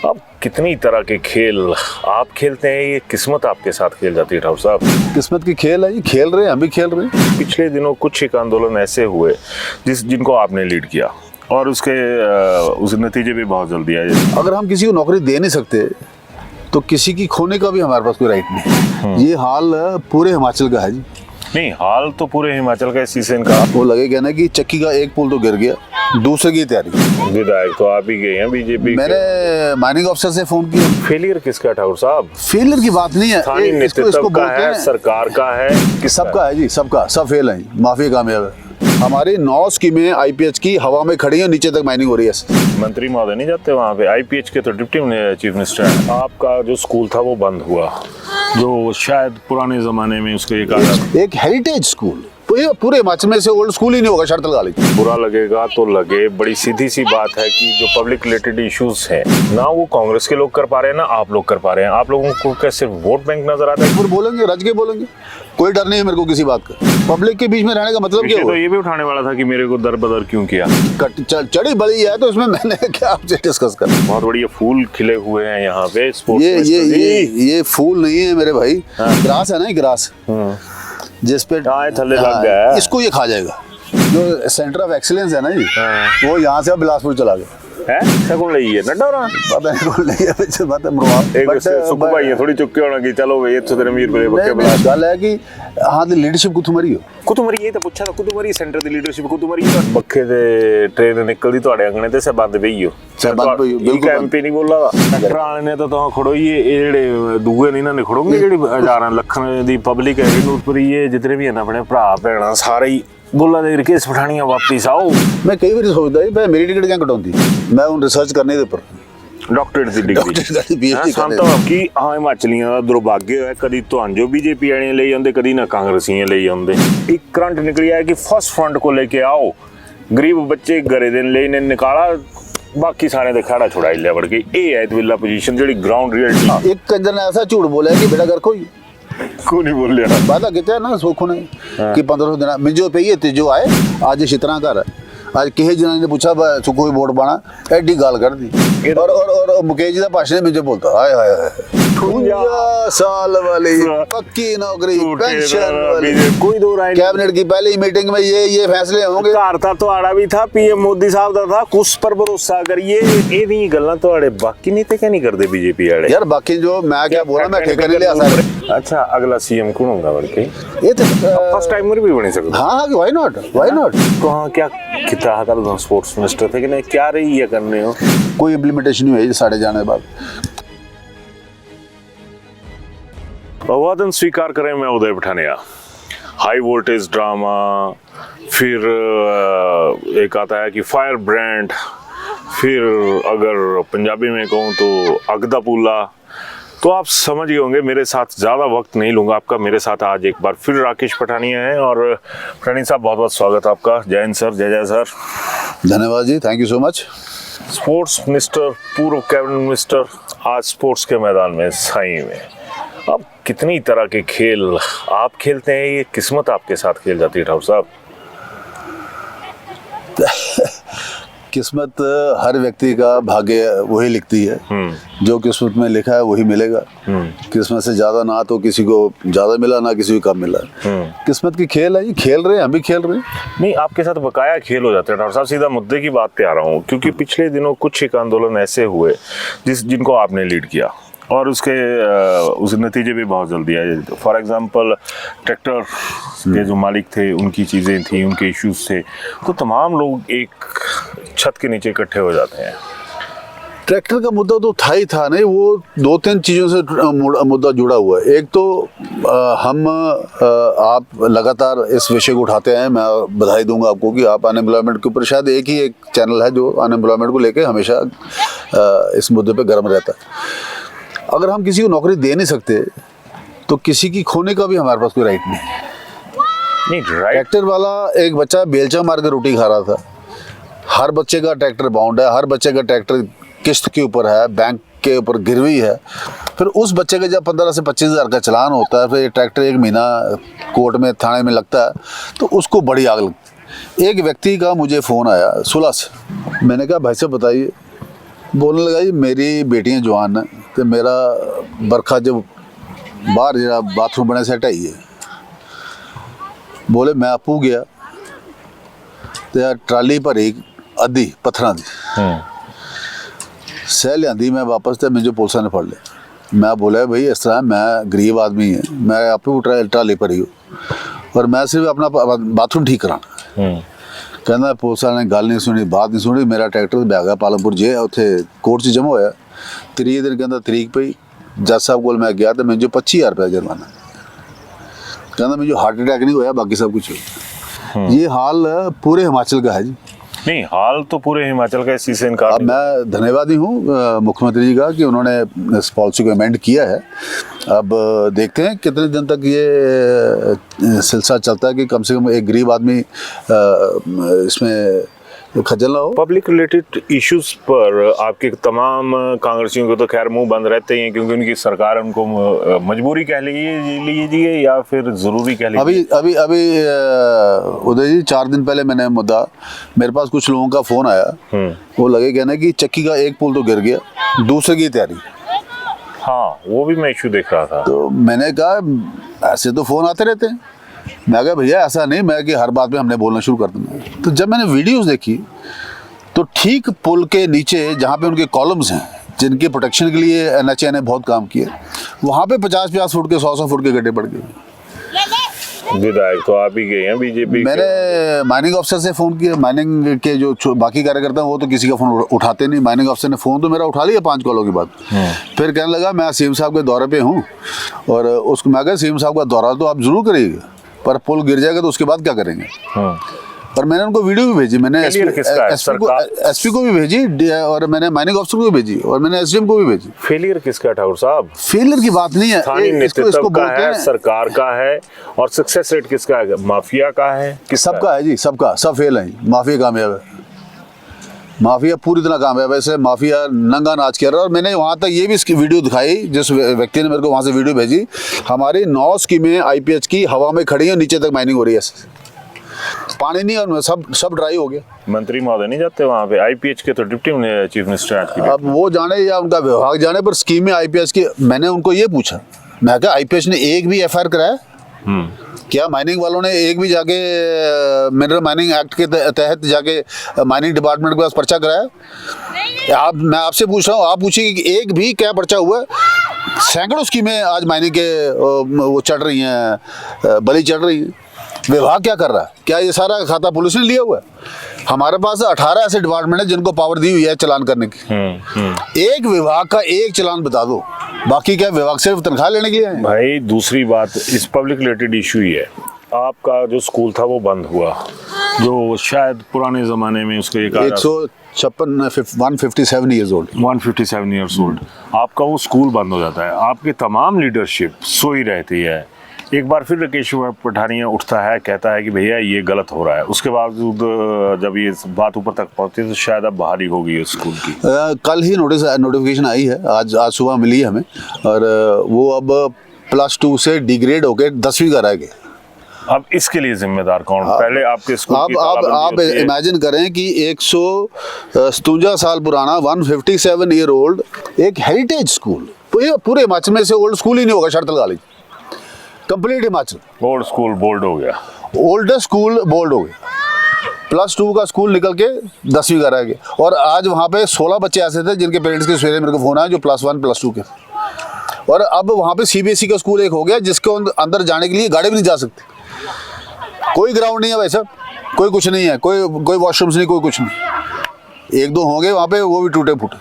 अब कितनी तरह के खेल आप खेलते हैं, ये किस्मत आपके साथ खेल जाती है ठाकुर साहब। किस्मत की खेल है, ये खेल रहे हैं, हम भी खेल रहे हैं। पिछले दिनों कुछ एक आंदोलन ऐसे हुए जिनको आपने लीड किया और उस नतीजे भी बहुत जल्दी आए। अगर हम किसी को नौकरी दे नहीं सकते तो किसी की खोने का भी हमारे पास कोई राइट नहीं। ये हाल पूरे हिमाचल का है जी। नहीं, हाल तो पूरे हिमाचल का इसी से इनका। वो लगे कहना कि चक्की का एक पुल तो गिर गया, दूसरे की तैयारी। विधायक तो आप ही गए हैं बीजेपी। मैंने माइनिंग अफसर से फोन किया। फेलियर किसका ठाकुर साहब? फेलियर की बात नहीं है, स्थानीय नेतृत्व का है, सरकार का है, सबका है जी, सबका सब फेल है, माफी कामयाब है। हमारी 9 स्कीमें आईपीएच की हवा में खड़ी है, नीचे तक माइनिंग हो रही है। मंत्री महोदय नहीं जाते वहाँ पे? आईपीएच के तो डिप्टी चीफ मिनिस्टर है। आपका जो स्कूल था वो बंद हुआ, जो शायद पुराने जमाने में उसको एक हेरिटेज स्कूल पूरे हिमाचल में से ओल्ड स्कूल ही नहीं होगा, शर्त लगा ली। बुरा लगेगा तो लगे, बड़ी सीधी सी बात है कि जो पब्लिक रिलेटेड इश्यूज हैं ना वो कांग्रेस के लोग कर पा रहे हैं ना आप लोग कर पा रहे हैं। आप लोगों को कैसे वोट बैंक नजर आता है? बोलेंगे, रज के बोलेंगे, कोई डर नहीं है मेरे को किसी बात का। पब्लिक के बीच में रहने का मतलब क्या? तो ये भी उठाने वाला था कि मेरे को दर बदर क्यों किया। चढ़ी बड़ी है तो उसमें मैंने क्या आपसे डिस्कस कर। बहुत बढ़िया फूल खिले हुए हैं यहाँ पे। ये फूल नहीं है मेरे भाई, ग्रास है ना, ग्रास जिस पे थल्ले लग गया है, इसको ये खा जाएगा। जो सेंटर ऑफ एक्सीलेंस है ना जी, वो यहाँ से बिलासपुर चला गया है। सकून लई है नड्डा रहा पता नहीं कौन लई है, वैसे बात है मरवा एक सुख भाई है, थोड़ी चुक्के होना कि चलो भाई इत्थों तेरे मीर बले बक्के बला गल है कि हां दी लीडरशिप कुतुमरी हो कुतुमरी। ये तो पूछा था कुतुमरी सेंटर दी लीडरशिप कुतुमरी बक्के दे ट्रेन निकलदी ਤੁਹਾਡੇ ਅੰਗਣੇ ਤੇ ਸੇ ਬੰਦ ਪਈ ਹੋ ਬਿਲਕੁਲ ਐਮਪੀ ਨਹੀਂ ਬੋਲਾ ਟਰੈਕਟਰਾਂ ਨੇ ਤਾਂ ਖੜੋ ਇਹ ਜਿਹੜੇ ਦੂਏ ਨਹੀਂ ਨਾ ਖੜੋਗੇ, ਜਿਹੜੀ ਹਜ਼ਾਰਾਂ ਲੱਖਾਂ ਦੀ ਪਬਲਿਕ ਹੈ ਨੂਰਪੁਰੀ, ਇਹ ਜਿਤਨੇ ਵੀ ਹਨ ਆਪਣੇ ਭਰਾ ਭੈਣਾਂ ਸਾਰੇ ਹੀ बोला दे रिकेश पठानिया वापिस आओ। मैं कई बार सोचता भाई मेरी टिकट क्या कटाउंदी, मैं हूं रिसर्च करने दे पर डॉक्टरेट ਦੀ ਡਿਗਰੀ ਸੰਤਾਂ ਕੀ ਹਾਂ ਹਿਮਾਚਲੀਆਂ ਦਾ ਦੁਰਭਾਗਯ ਹੈ। ਕਦੀ ਤੁਹਾਨੂੰ ਜੋ बीजेपी ਵਾਲੇ ਲਈ ਆਉਂਦੇ, ਕਦੀ ਨਾ ਕਾਂਗਰਸੀਆਂ ਲਈ ਆਉਂਦੇ। ਇੱਕ ਕਰੰਟ ਨਿਕਲਿਆ ਹੈ कि फर्स्ट फ्रंट को लेके आओ, गरीब बच्चे घरे देने ਲਈ ने निकाला, बाकी सारे दे खड़ा छुड़ाई लिया बढ़ के। ये है तविला पोजीशन जेडी ग्राउंड रियलिटी। एक कंजर ने ऐसा झूठ बोला कि बेटा घर कोई को नहीं बोल लिया वादा किया ना सुख ने कि 1500 दिन मिजो पे ये तेजो आए आज शितरा घर आज किसी जनानी ने पूछा सुखो वोट पाना, एडी गाल कर दी। और मुकेश जी का भाषण मिजो बोलता हाय हाय 52 साल वाली पक्की नौकरी पेंशन वाली, कोई दो राय। कैबिनेट की पहली मीटिंग में ये फैसले होंगे। घर था तो आड़ा भी था, पीएम मोदी साहब का था, कुछ पर भरोसा करिए। ये नहीं गल्ला तो आड़े बाकी नहीं थे, क्या नहीं करते बीजेपी वाले यार। बाकी जो मैं क्या बोला, मैं ठेका नहीं लिया सर। अच्छा अगला सीएम कौन होगा बढ़ के? ये तो फर्स्ट टाइमर भी बन सकता। हाँ व्हाई नॉट तो हाँ क्या कितना था स्पोर्ट्स मिनिस्टर थे कि नहीं, क्या रही है करने हो? कोई इम्प्लीमेंटेशन नहीं हुई साढ़े जाने बाद। अभिवादन स्वीकार करें, मैं उदय पठानिया। हाई वोल्टेज ड्रामा, फिर एक आता है कि फायर ब्रांड, फिर अगर पंजाबी में कहूँ तो अगदा पुला। तो आप समझ गए होंगे, मेरे साथ ज़्यादा वक्त नहीं लूँगा आपका। मेरे साथ आज एक बार फिर राकेश पठानिया हैं। और पठानिया साहब बहुत बहुत स्वागत आपका। जय हिंद सर। जय जय सर। धन्यवाद जी, thank you so much. Sports minister, पूर्व कैबिनेट मिनिस्टर, आज स्पोर्ट्स के मैदान में साई में। अब कितनी तरह के खेल आप खेलते हैं, ये किस्मत आपके साथ खेल जाती है ठाकुर साहब। किस्मत हर व्यक्ति का भाग्य वही लिखती है, जो किस्मत में लिखा है वही मिलेगा। किस्मत से ज्यादा ना तो किसी को ज्यादा मिला, ना किसी को कम मिला। किस्मत की खेल है, ये खेल रहे हैं, हम भी खेल रहे हैं। नहीं, आपके साथ बकाया खेल हो जाते हैं ठाकुर साहब। सीधा मुद्दे की बात पे आ रहा हूँ, क्योंकि पिछले दिनों कुछ एक आंदोलन ऐसे हुए जिनको आपने लीड किया और उस नतीजे भी बहुत जल्दी आए। फॉर एग्जांपल ट्रैक्टर के जो मालिक थे, उनकी चीज़ें थी, उनके इश्यूज थे, तो तमाम लोग एक छत के नीचे इकट्ठे हो जाते हैं। ट्रैक्टर का मुद्दा तो था ही था नहीं, वो 2-3 चीज़ों से मुद्दा जुड़ा हुआ है। एक तो आप लगातार इस विषय को उठाते हैं। मैं बधाई दूंगा आपको कि आप अनएम्प्लॉयमेंट के ऊपर शायद एक ही एक चैनल है जो अनएम्प्लॉयमेंट को लेकर हमेशा इस मुद्दे पर गर्म रहता है। अगर हम किसी को नौकरी दे नहीं सकते तो किसी की खोने का भी हमारे पास कोई राइट नहीं। ट्रैक्टर वाला एक बच्चा बेलचा मार कर रोटी खा रहा था। हर बच्चे का ट्रैक्टर बाउंड है, हर बच्चे का ट्रैक्टर किस्त के ऊपर है, बैंक के ऊपर गिरवी है। फिर उस बच्चे का जब 15 से 25 हज़ार का चलान होता है, फिर ये ट्रैक्टर 1 महीना कोर्ट में थाने में लगता है, तो उसको बड़ी आग लगती है। एक व्यक्ति का मुझे फ़ोन आया 16 से। मैंने कहा भाई साहब बताइए, बोलने लगा जी मेरी बेटियां जवान ने तो मेरा बरखा जब बाहर जरा बाथरूम बने सेट आई है, बोले मैं आपू गया तो यार ट्राली भरी अद्धी पत्थर की सह लियांदी, मैं वापस तो मुझे पुलिस ने फड़ लिया। मैं बोला भाई इस तरह मैं गरीब आदमी है, मैं आपू ट्राली भरी हूँ और मैं सिर्फ अपना बाथरूम ठीक कराना। कहना पुलिस वाले ने गल नहीं सुनी, बात नहीं सुनी, मेरा ट्रैक्टर बह गया पालमपुर जे उत्थे कोर्ट 'च जमा होया। 30 दिन कहता तरीक पई, जज साहब को मैं गया तो मुझे 25,000 रुपया जुर्माना। कहना मुझे हार्ट अटैक नहीं होया, बाकी सब कुछ हुआ। ये हाल पूरे हिमाचल का है जी। नहीं, हाल तो पूरे हिमाचल का, इसी से इनकार अब मैं धन्यवादी हूँ मुख्यमंत्री जी का कि उन्होंने इस पॉलिसी को अमेंड किया है। अब देखते हैं कितने दिन तक ये सिलसिला चलता है कि कम से कम एक गरीब आदमी इसमें खजल ना हो। पब्लिक रिलेटेड इश्यूज पर आपके तमाम कांग्रेसियों को तो खैर मुंह बंद रहते ही हैं, क्योंकि उनकी सरकार उनको मजबूरी कह लीजिए या फिर ज़रूरी कह लीजिए। अभी उदय जी 4 दिन पहले मैंने मुद्दा, मेरे पास कुछ लोगों का फ़ोन आया, वो लगे कहना कि चक्की का एक पुल तो गिर गया, दूसरे की तैयारी। हाँ, वो भी मैं इशू देख रहा था। तो मैंने कहा ऐसे तो फ़ोन आते रहते हैं। मैं कहा भैया ऐसा नहीं मैं कि हर बात में हमने बोलना शुरू कर देना। तो जब मैंने वीडियोस देखी तो ठीक पुल के नीचे जहाँ पे उनके कॉलम्स हैं जिनके प्रोटेक्शन के लिए NHA ने बहुत काम किया, वहाँ पे 50-50 फुट के 100-100 फुट के गड्ढे पड़ गए। विधायक तो आप ही गए हैं बीजेपी। मैंने माइनिंग अफसर से फ़ोन किया, माइनिंग के जो बाकी कार्यकर्ता हैं वो तो किसी का फ़ोन उठाते नहीं। माइनिंग अफसर ने फ़ोन तो मेरा उठा लिया 5 कॉलों के बाद। फिर कहने लगा मैं सीएम साहब के दौरे पे हूँ और उसको मैं कहा सीएम साहब का दौरा तो आप ज़रूर करिएगा, पर पुल गिर जाएगा तो उसके बाद क्या करेंगे। और मैंने उनको वीडियो भी भेजी, मैंने एसपी को भी भेजी और मैंने माइनिंग अफसर को भी भेजी और मैंने SDM को भी भेजी। फेलियर किसका है ठाकुर साहब? फेलियर की बात नहीं है, स्थानीय नेतृत्व का है, सरकार का है, और सक्सेस रेट किसका है? माफिया का है? सबका है जी, सबका, सब फेल है। माफिया कामयाब है, माफिया पूरी तरह कामयाब है। ऐसे माफिया नंगा नाच कर रहा है। और मैंने वहाँ तक ये भी इसकी वीडियो दिखाई, जिस व्यक्ति ने मेरे को वहाँ से वीडियो भेजी, हमारी 9 स्कीमें IPH की हवा में खड़ी है, नीचे तक माइनिंग हो रही है, पानी नहीं और सब ड्राई हो गया। मंत्री महोदय नहीं जाते वहाँ पे? IPH के तो डिप्टी चीफ मिनिस्टर आज की। अब वो जाने या उनका विभाग जाने, पर स्कीमें IPH की। मैंने उनको ये पूछा, मैं कहा IPH ने एक भी FIR कराया क्या? माइनिंग वालों ने एक भी जाके मिनरल माइनिंग एक्ट के तहत जाके माइनिंग डिपार्टमेंट के पास पर्चा कराया? मैं आपसे पूछ रहा हूँ, आप पूछिए कि एक भी क्या पर्चा हुआ? सैकड़ों स्कीमें आज माइनिंग के वो चढ़ रही हैं, बलि चढ़ रही है। विभाग क्या कर रहा है? क्या ये सारा खाता पुलिस ने लिया हुआ है? हमारे पास 18 ऐसे डिपार्टमेंट है जिनको पावर दी हुई है चालान करने की। एक विभाग का एक चालान बता दो, बाकी क्या विभाग सिर्फ तनख्वाह लेने के लिए है? भाई दूसरी बात, इस पब्लिक रिलेटेड इशू ही है, आपका जो स्कूल था वो बंद हुआ, जो शायद पुराने जमाने में उसको 157 ईयर्स ओल्ड 157 ईयर्स ओल्ड, आपका वो स्कूल बंद हो जाता है। आपकी तमाम लीडरशिप सोई रहती है। एक बार फिर राकेश पठानिया उठता है, कहता है कि भैया ये गलत हो रहा है। उसके बावजूद जब ये बात ऊपर तक पहुंचती है तो शायद अब बहाली होगी उस स्कूल की। कल ही नोटिफिकेशन आई है, आज सुबह मिली है हमें, और वो अब +2 से डिग्रेड होकर 10वीं का रह गया। अब इसके लिए जिम्मेदार कौन? पहले आपके स्कूल आप इमेजिन करें कि 157 साल पुराना 157 ईयर ओल्ड एक हेरिटेज स्कूल, पूरे हिमाचल में से ओल्ड स्कूल ही नहीं होगा शर्तल college, complete Himachal. Old school bold हो गया, ओल्डेस्ट स्कूल बोल्ड हो गया। +2 का स्कूल निकल के 10वीं का रह गया। और आज वहाँ पे 16 बच्चे ऐसे थे जिनके पेरेंट्स के सवेरे मेरे को फ़ोन आया जो +1 +2 के। और अब वहाँ पे CBSE का स्कूल एक हो गया जिसको अंदर जाने के लिए गाड़ी भी नहीं जा सकती। कोई ग्राउंड नहीं है भाई साहब, कोई कुछ नहीं है, कोई वॉशरूम्स नहीं, कोई कुछ नहीं। 1-2 होंगे वहाँ पे, वो भी टूटे फूटे।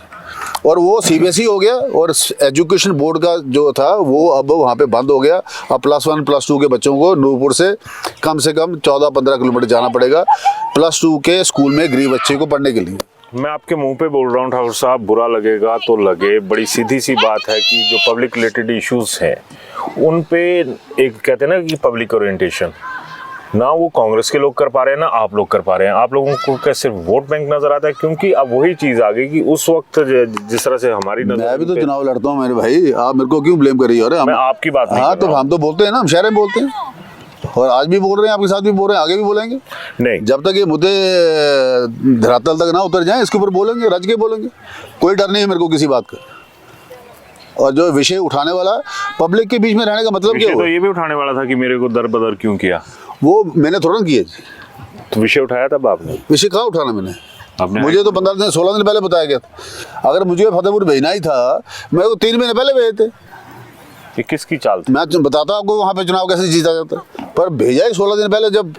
और वो CBSE हो गया, और एजुकेशन बोर्ड का जो था वो अब वहाँ पे बंद हो गया। अब +1 +2 के बच्चों को नूरपुर से कम 14-15 किलोमीटर जाना पड़ेगा +2 के स्कूल में गरीब बच्चे को पढ़ने के लिए। मैं आपके मुंह पे बोल रहा हूँ ठाकुर साहब, बुरा लगेगा तो लगे, बड़ी सीधी सी बात है कि जो पब्लिक रिलेटेड इश्यूज हैं उन पे एक कहते हैं ना कि पब्लिक ओरिएंटेशन, ना वो कांग्रेस के लोग कर पा रहे हैं ना आप लोग कर पा रहे हैं। आप लोगों को क्या सिर्फ वोट बैंक नजर आता है? क्योंकि अब वही चीज आ गई कि उस वक्त जिस तरह से हमारी नजर, मैं भी तो चुनाव लड़ता हूँ मेरे भाई, आप मेरे को क्यों ब्लेम कर रही हो? मैं आपकी बात नहीं, हाँ तो हम तो बोलते हैं ना, हम शहर में बोलते हैं। और आज भी बोल रहे हैं, आपके साथ भी बोल रहे हैं, आगे भी बोलेंगे। नहीं, जब तक ये मुद्दे धरातल तक ना उतर जाएं, इसके ऊपर बोलेंगे, रज के बोलेंगे। कोई डर नहीं है मेरे को किसी बात का। और जो विषय उठाने वाला पब्लिक के बीच में रहने का मतलब क्या विषय हुआ? तो ये भी उठाने वाला था कि मेरे को दर बदर क्यों किया, वो मैंने थोड़ा ना किया जी। तो विषय उठाया तब आपने? विषय कहाँ उठाना मैंने? आपने मुझे तो 15 दिन 16 दिन पहले बताया गया था। अगर मुझे फतेहपुर भेजना ही था, मैं तो 3 महीने पहले भेजे थे। ये किसकी चाल थी? मैं बताता आपको वहाँ पे चुनाव कैसे जीता जाता, पर भेजा ही 16 दिन पहले। जब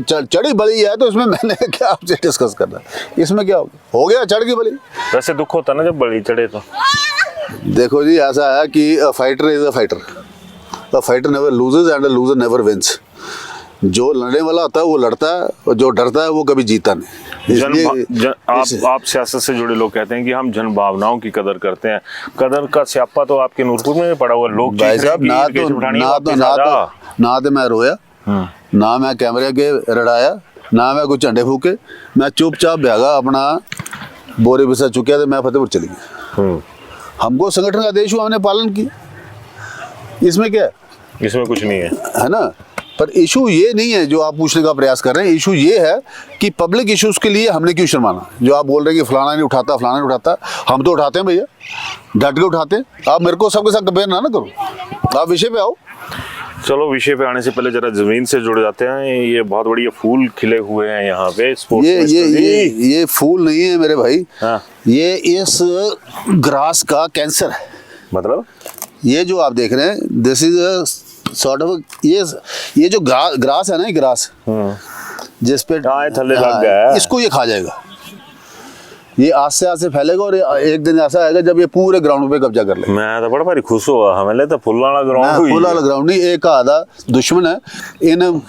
चढ़ी बड़ी है तो इसमें मैंने क्या आपसे डिस्कस करना, इसमें क्या हो गया? चढ़ की बड़ी। वैसे दुख होता ना जब बड़ी चढ़े तो। देखो जी, ऐसा है कि a fighter is a fighter, a fighter never loses and a loser never wins. जो लड़ने वाला होता है वो लड़ता है, और जो डरता है वो कभी जीता नहीं। आप सियासत से जुड़े लोग कहते हैं कि हम जन भावनाओं की कदर करते हैं। कदर का स्यापा तो आपके नूरपुर में पड़ा हुआ। लोग भाई साहब, ना तो मैं रोया, ना मैं कैमरे के रड़ाया, ना मैं कुछ झंडे फूके। मैं चुपचाप भागा, अपना बोरे बिसा चुकिया तो मैं फतेहपुर चली गई। हमको संगठन का आदेश हुआ, हमने पालन किया। इसमें क्या है? इसमें कुछ नहीं है ना। पर इशू ये नहीं है जो आप पूछने का प्रयास कर रहे हैं। इशू ये है कि पब्लिक इश्यूज के लिए हमने क्यों शर्माना। जो आप बोल रहे हैं कि फलाना नहीं उठाता, फलाना नहीं उठाता, हम तो उठाते हैं भैया, डट के उठाते हैं। आप मेरे को सबके साथ कंपेयर ना करो, आप विषय पे आओ। चलो, विषय पे आने से पहले जरा जमीन से जुड़ जाते हैं। ये बहुत बढ़िया फूल खिले हुए हैं यहाँ पे। ये फूल नहीं है मेरे भाई। हाँ। ये इस ग्रास का कैंसर है। मतलब ये जो आप देख रहे हैं, दिस इज सॉर्ट ऑफ, ये जो ग्रास है ना, ये ग्रास जिस पे थल्ले लग गया है, इसको ये खा जाएगा। ये आस्ते से फैलेगा और एक दिन ऐसा आएगा जब ये पूरे ग्राउंड पे कब्जा कर लेगा। मैं तो बड़ा भारी खुश हुआ, हमें तो फुल वाला ग्राउंड, फुल वाला ग्राउंड नहीं, एक आधा दुश्मन है इन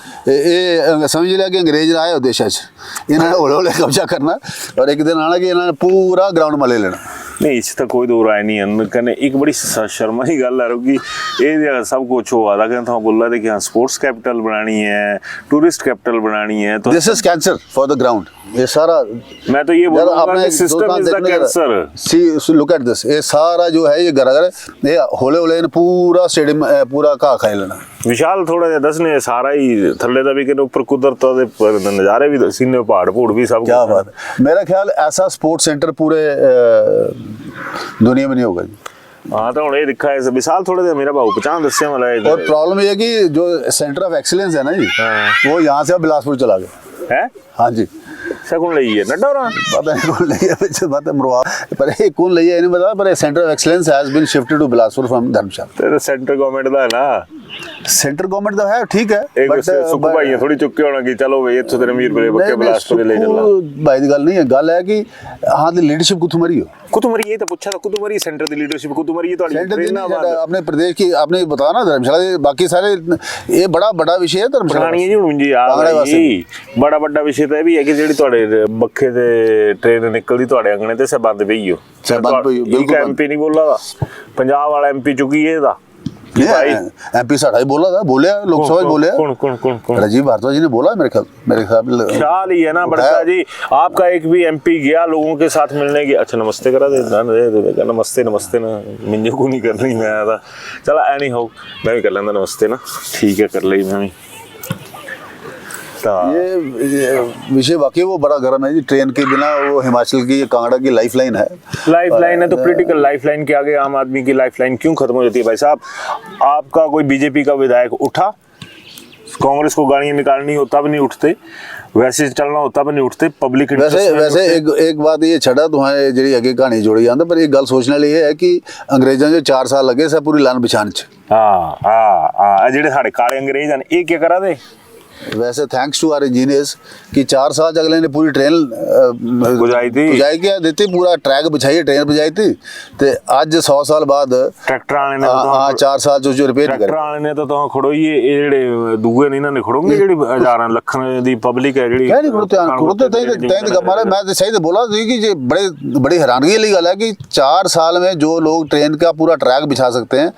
समझ लिया कि अंग्रेज आए देश इन्होंने होले होले कब्जा करना और एक दिन आना कि इन्होंने पूरा ग्राउंड में ले लेना। नहीं, इस तो कोई दो राय नहीं है। कने एक बड़ी शर्मा ही गल है कि ये सब कुछ हुआ था। कहता बोल रहा था कि हाँ स्पोर्ट्स कैपिटल बनानी है, टूरिस्ट कैपिटल बनानी है, तो this is cancer for the ground. ये सारा, मैं तो ये बोल रहा हूं, system is the cancer. See look at this, ये सारा जो है ये घर ये होले होले ने पूरा स्टेडियम पूरा घा खा लेना। विशाल थोड़ा जिहा दसने सारा ही थल्ले दा भी के ऊपर कुदरत दे पर नजारे भी सीने पहाड़ पहाड़ भी सब। क्या बात है। मेरा ख्याल ऐसा स्पोर्ट्स सेंटर पूरे दुनिया में नहीं होगा जी। हाँ, तो हुणे दिखा है विशाल थोड़ा जिहा मेरा भाऊ 50 दस्से वाला है। और प्रॉब्लम ये है कि जो सेंटर ऑफ एक्सीलेंस है ना जी, वो यहाँ से बिलासपुर चला गया है। हाँ जी, कौन लई है नड्डा होना पता नहीं कौन लई है, बात है मरवा पर ये कौन लई है नहीं पता, पर centre of excellence has been shifted to Bilaspur from Dharamshala. तेरे सेंटर गवर्नमेंट दा है ना, सेंटर गवर्नमेंट दा है, ठीक है, बट सुख भाई थोड़ी चुक्के होना कि चलो भाई इत्थों तेरे मीर बले बक्के बिलासपुर ले चला भाई दी गल नहीं है। गल है कि हाँ दी लीडरशिप कुछ मरी हो, कुतुमरी ये तो पूछा था, कुतुमरी सेंटर दी लीडरशिप कुतुमरी ये तो अपने प्रदेश की आपने बताया ना धर्मशाला, बाकी सारे ये बड़ा बड़ा विषय है धर्मशाला जी। बड़ा बड़ा विषय तो भी है कि जेडी ਤੁਹਾਡੇ ਬੱਖੇ ਤੇ ट्रेन निकलदी ਤੁਹਾਡੇ अंगने ते सब बंद पई हो। बिल्कुल एमपी नहीं बोला था, पंजाब वाला एमपी चुकी है दा एमपी साढ़ा ही बोला था, बोले लोकसभा बोले कौन राजीव भारद्वाज जी ने बोला मेरे ख्याल ही है ना बड़का जी। आपका एक भी एमपी गया लोगों के साथ मिलने की, अच्छा नमस्ते करा दे, नमस्ते नमस्ते ना मिंजो को नहीं करनी मैं था, चला एनी हो मैं भी कर लेंदा नमस्ते ना, ठीक है कर ली मैं भी। ये विषय वाकई वो बड़ा गर्म है जी। ट्रेन के बिना वो हिमाचल की कांगड़ा की लाइफलाइन है, लाइफलाइन है तो पॉलिटिकल लाइफलाइन के आगे आम आदमी की लाइफलाइन क्यों खत्म हो जाती है भाई साहब? आपका कोई बीजेपी का विधायक उठा, कांग्रेस को गाड़ियां निकालनी होता भी नहीं उठते, वैसे चलना होता भी नहीं उठते, पब्लिक वैसे एक बात ये छड़ा तुम्हारे जी अगे कहानी जोड़ी जाता, पर एक गल सोचने वाली है कि अंग्रेजों जो 4 साल लगे सब पूरी लान बिछाने च। हाँ जेडे साढ़े काले अंग्रेज हैं ये क्या करा दे। वैसे थैंक्स टू आवर इंजीनियर्स कि 4 साल अगले ने पूरी ट्रेन बुझाई क्या देती, पूरा ट्रैक बिछाई ट्रेन बुझाई थी, ते आज 100 साल बाद ट्रैक्टर आने ने हाँ 4 साल जो रिपेयर कर ट्रैक्टर आने ने तो खड़ोई ये जेडे दूए नहीं ना खड़ोंगे जेडी हजारां लखां दी पब्लिक है जेडी नहीं खड़ोते तई हमारे मैं तो सही तो बोला थी कि ये बड़ी हैरानगी वाली गल है कि 4 साल में जो लोग ट्रेन का पूरा ट्रैक बिछा सकते हैं,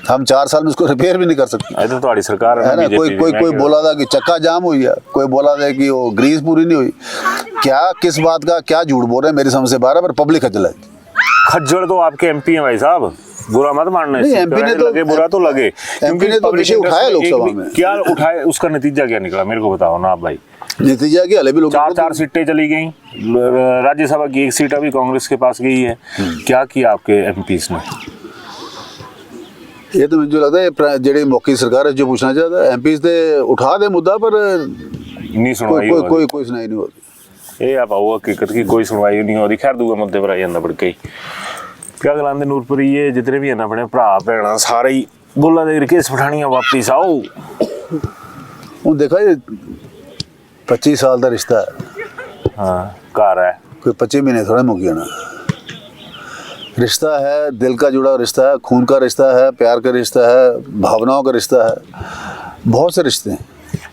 हम 4 साल में उसको रिपेयर भी नहीं कर सकते। ये तो तुम्हारी सरकार है ना। कोई बोला था कि चक्का जाम हुई है, कोई बोला था कि वो ग्रीस पूरी नहीं हुई, क्या किस बात का क्या झूठ बोल रहे हैं मेरी समझ से बाहर है, पर पब्लिक खज्जल है। खज्जल तो आपके एमपी हैं भाई साहब, बुरा मत मानना, नहीं, MP ने तो लगे बुरा तो लगे, MP ने तो विषय उठाया लोकसभा में। क्या उठाया, उसका नतीजा क्या निकला मेरे को बताओ ना आप भाई। नतीजा की हले भी लोग 4 सीटें चली गई, राज्यसभा की 1 सीट अभी कांग्रेस के पास गई है। क्या किया आपके एमपीस ने? ये तो मुझे लगता है जेडी मौकी सरकार है जो पूछना चाहता है एमपीस ने उठा दे मुद्दा पर नहीं सुनवाई कोई सुनाई नहीं होती। ये आप आओ हकीकत की कोई सुनवाई नहीं हो रही। खैर दूसरे मुद्दे पर आ जाता बड़ के क्या गलांदे नूरपुरी ये जितने भी है ना अपने भरा भैन सारे ही बोला दे केस पठानियां वापिस आओ। हूँ देखा ये 25 साल का रिश्ता है। हाँ घर है कोई 25 महीने थोड़े मुक जाना। रिश्ता है, दिल का जुड़ा रिश्ता है, खून का रिश्ता है, प्यार का रिश्ता है, भावनाओं का रिश्ता है, बहुत से रिश्ते हैं।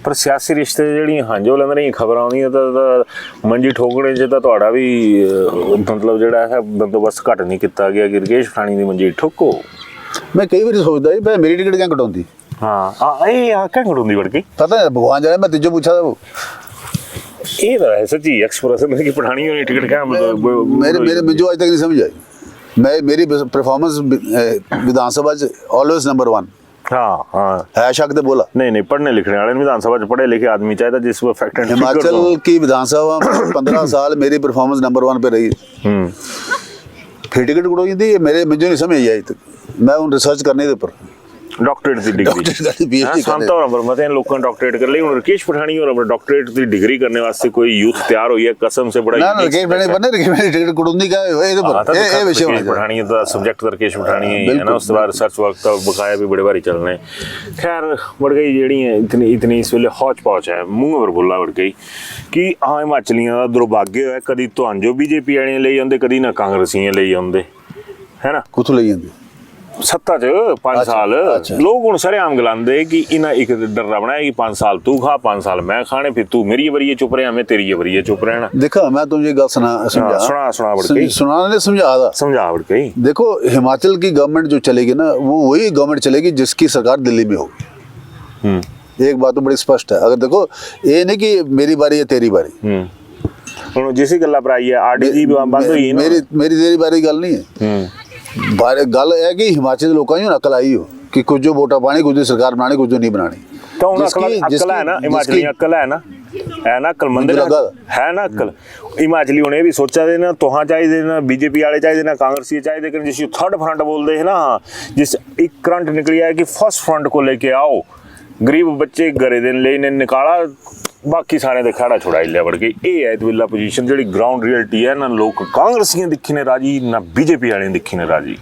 पर सियासी रिश्ते ਜਿਹੜੀਆਂ ਹਾਂਜੋ ਲੰਘ ਰਹੀਆਂ ਖਬਰਾਂ ਆਉਂਦੀਆਂ ਤਾਂ ਮੰਜੀ ਠੋਕਣੇ 'ਚ ਤਾਂ ਤੁਹਾਡਾ ਵੀ ਮਤਲਬ ਜਿਹੜਾ ਹੈ ਬੰਦੋਬਸਤ ਘੱਟ ਨਹੀਂ ਕੀਤਾ ਗਿਆ ਕਿ ਰਕੇਸ਼ ਪਠਾਣੀ ਦੀ ਮੰਜੀ ਠੋਕੋ। मैं कई बार सोचता ही मेरी टिकट क्या कटाਉਂਦੀ। ਹਾਂ ਇਹ ਆ ਕਿਆ ਕਟਾਉਂਦੀ ਵੜ ਕੇ पता है भगवान जाने मैं तिजो पूछा था वो ਇਹ ਤਾਂ ਹੈ ਸੱਚੀ ਐਕਸਪ੍ਰੈਸ਼ਨ ਹੈ ਕਿ ਪਠਾਣੀ ਹੋਣੀ ਟਿਕਟ ਕਿਆ ਮਤਲਬ मेरे मुझे आज तक नहीं समझ आई। मेरी परफॉर्मेंस विधानसभा ऑलवेज नंबर 1 हाँ हाँ है। शक तो बोला नहीं पढ़ने लिखने वाले विधानसभा च पढ़े लिखे आदमी चाहिए जिस वो फैक्ट एंड हिमाचल की विधानसभा में 15 साल मेरी परफॉर्मेंस नंबर 1 पे रही। फिर टिकट कटोई थी मेरे मुझे नहीं समझ आई तक। मैं उन रिसर्च करने के ऊपर ਡਾਕਟਰੇਟ ਦੀ ਡਿਗਰੀ ਸੰਤਾਂ ਨੰਬਰ ਮਤੇ ਲੋਕਾਂ ਡਾਕਟਰੇਟ ਕਰ ਲਈ। ਹੁਣ ਰਕੇਸ਼ ਪਠਾਣੀ ਹੋਰ ਆਪਣਾ ਡਾਕਟਰੇਟ ਦੀ ਡਿਗਰੀ करने वास्ते कोई यूथ तैयार हुई है कसम से बड़ा ना रकेश पठानी बने रकेश पठानी टिकट कटोंदी का ये पर ये विषय रकेश पठानी दा सब्जेक्ट रकेश पठानी है ना। उस बाद रिसर्च वर्क तो बकाया भी बड़े बारी चलने। खैर बढ़ गई जेड़ी है इतनी इस वेले हौच पौच है मूंह पर बोला बढ़ गई कि हाँ हिमाचलियां दा दुर्भाग्य है कदी तुहानू बीजेपी वाले ले आंदे कदी ना कांग्रेसियां ले आंदे है ना। कुछ ले जांदे सत्ता च 5 साल लोग हूँ सरेआम गलांदे कि इन्हें एक डरा बनाया कि 5 साल तू खा 5 साल मैं खाने फिर तू मेरी वरीए चुप रहा मैं तेरी वरीए चुप रहना। देखा मैं तुझे गल समझा बढ़ गई। देखो हिमाचल की गवर्नमेंट जो चलेगी ना वो वही गवर्नमेंट चलेगी जिसकी सरकार दिल्ली में होगी। एक बात तो बड़ी स्पष्ट है। अगर देखो ये नहीं कि मेरी बारी है तेरी बारी जिस गल्ला पर आई है आरडीजी बंद हुई है मेरी तेरी बारी गल नहीं है। गल है कि हिमाचल के लोगों को अकल आई हो कि कुछ जो वोटा पानी कुछ सरकार बनानी कुछ जो नहीं बनानी। तो अकल है ना हिमाचली अकल है ना अकल मंदिर है ना अकल हिमाचली उन्हें भी सोचा दे ना तुहां चाहिए ना बीजेपी वाले चाहिए ना कांग्रेसी चाहिए जिस थर्ड फ्रंट बोलते हैं ना जिस एक करंट निकली है कि फर्स्ट फ्रंट को लेके आओ गरीब बच्चे घरे दिन ले निकाला बाकी सारे दे खड़ा छुड़ाई लिया बढ़ गई। ये है विला पोजीशन जी ग्राउंड रियलिटी है ना लोग कांग्रेसियां दिखी ने राजी ना बीजेपी वाले दिखी ने राजी।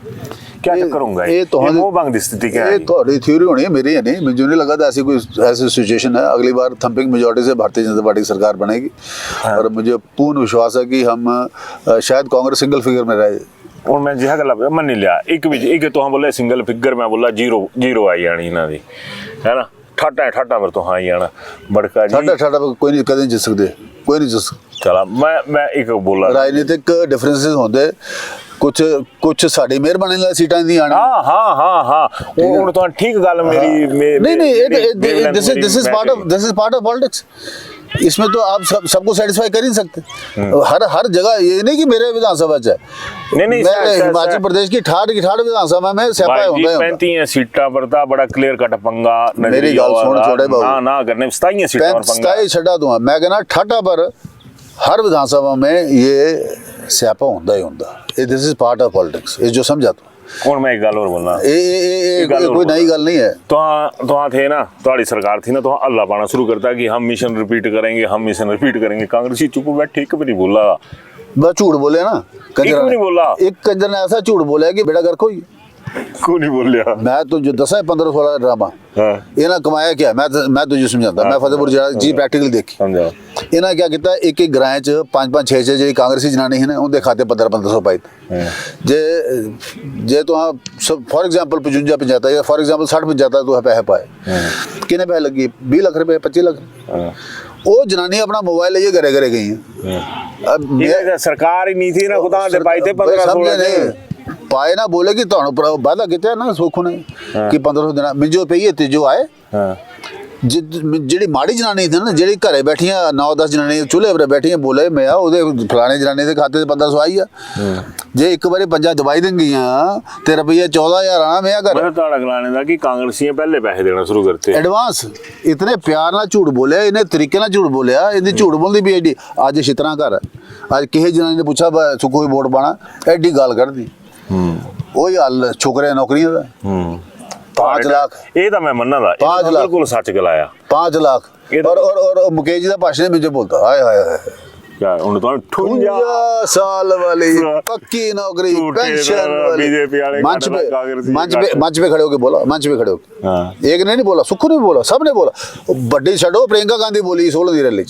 क्या चक्कर होगा ये मोह भंग दी स्थिति क्या है? ये थोड़ी थ्योरी होनी है मेरी है नहीं। मुझे नहीं लगा था ऐसी कोई ऐसी सिचुएशन है। अगली बार थंपिंग मेजॉरिटी से भारतीय जनता पार्टी की सरकार बनेगी। और मुझे पूर्ण विश्वास है कि हम शायद कांग्रेस सिंगल फिगर में रहे। और मैं जिहा गल मन नहीं लिया एक तो बोले सिंगल फिगर मैं बोला जीरो आई जानी इन्हों की है ना। ठाटा पर तो हाँ ही आना बड़का जी ठाटा कोई नहीं कदे जित सकते कोई नहीं जित सकता। चला मैं एक बोला राजनीतिक डिफरेंसेस होंदे कुछ साडी मेहरबानी नाल सीटां दी आनी। हां हुण तो ठीक गल मेरी नहीं this is part of politics. इसमें तो आप सबको सेटिस्फाई कर ही नहीं सकते। हर जगह ये नहीं कि मेरे विधानसभा है नहीं हिमाचल प्रदेश की ठाठ विधानसभा में स्यापा होंदा है 35 सीटां पर ता बड़ा क्लियर कट पंगा। मेरी गल सुन छोटे बाबू ना करने 27 सीटां पर पंगा 27 छड्डा दूंगा मैं कहना ठाठा पर हर विधानसभा में ये स्यापा होंदा ही होंदा। This is part of politics ये जो समझा तू। और मैं एक गल और बोलना कोई नई गल नहीं है। तो थे ना तुम्हारी सरकार थी ना तो अल्लाह पाना शुरू करता कि हम मिशन रिपीट करेंगे कांग्रेसी चुप बैठे एक भी नहीं बोला बस झूठ बोले ना कंजर नहीं बोला। एक कंजर ने ऐसा झूठ बोला कि बेटा गर्क होई को नहीं बोलिया। मैं तो जो 10-15-16 ड्रामा इन्हें कमाया क्या मैं तुझे समझाता। मैं फतेहपुर जी प्रैक्टिकल देखी इन्हें क्या किया एक ग्रां च 5-5 6 जी कांग्रेसी जनानी है ना उनके खाते 1500 पाई जे तो फॉर एग्जाम्पल 55 50 या फॉर एग्जाम्पल 60 50 तो पैसे पाए किन्ने पैसे लगी 20 लाख रुपए 25 लाख वो जनानी अपना मोबाइल लिए घरे घरे गई है। अब सरकार ही नहीं थी ना खुदा दे पाई थे 15-16 पाए ना बोले कि वादा किया ना सुख ने कि 1500 देना मिजो पे ही जो आए ਜਿਹੜੀ ਮਾੜੀ ਜਨਾਨੀ ਸੀ ਨਾ, ਜਿਹੜੀ ਘਰੇ ਬੈਠੀਆਂ 9-10 ਜਨਾਨੀਆਂ ਚੁੱਲ੍ਹੇ 'ਤੇ ਬੈਠੀਆਂ ਬੋਲੇ ਮੈਂ ਆ ਉਹਦੇ ਫਲਾਣੇ ਜਨਾਨੀ ਦੇ ਖਾਤੇ 'ਚ 1500 ਆਈ ਆ। ਜੇ ਇੱਕ ਵਾਰੀ ਪੰਜਾ ਦਵਾਈ ਦੇਂਗੀਆਂ ਤੇ ਰੁਪਈਆ 14,000 ਆਣਾ ਮੈਂ ਘਰ। मैं ਤੁਹਾਡਾ ਗਲਾਣੇ ਦਾ ਕਿ ਕਾਂਗਰਸੀਆਂ ਪਹਿਲੇ ਪੈਸੇ ਦੇਣਾ ਸ਼ੁਰੂ ਕਰਤੇ ਐਡਵਾਂਸ ਇਤਨੇ ਪਿਆਰ ਨਾਲ ਝੂਠ ਬੋਲਿਆ, ਇਹਨੇ ਤਰੀਕੇ ਨਾਲ ਝੂਠ ਬੋਲਿਆ, ਇਹਦੀ ਝੂਠ ਬੋਲਦੀ ਵੀ ਐਡੀ। ਅੱਜ ਛਿਤਰਾ ਘਰ ਅੱਜ ਕਿਸੇ ਜਨਾਨੀ ਨੇ ਪੁੱਛਾ ਸੁੱਕੋ ਵੋਟ ਪਾਣਾ, ਐਡੀ ਗੱਲ ਕਰਦੀ। ਉਹੀ ਹਾਲ ਛੋਕਰੇ ਨੌਕਰੀਆਂ ਦਾ। 5 ਲੱਖ ਇਹ ਤਾਂ ਮੈਂ ਮੰਨਦਾ, 5 ਲੱਖ ਬਿਲਕੁਲ ਸੱਚ ਗਲਾਇਆ। 5 ਲੱਖ और मुकेश जी का भाषण मुझे बोलता हाय हाय हाय क्या उन्हें तो 58 साल वाली पक्की नौकरी पेंशन वाली मंच पे खड़े होके बोला, मंच पे खड़े होके एक ने नहीं बोला, सुखू ने बोला, सब ने बोला। बड्डी छड़ो प्रियंका गांधी बोली 16 दी रैली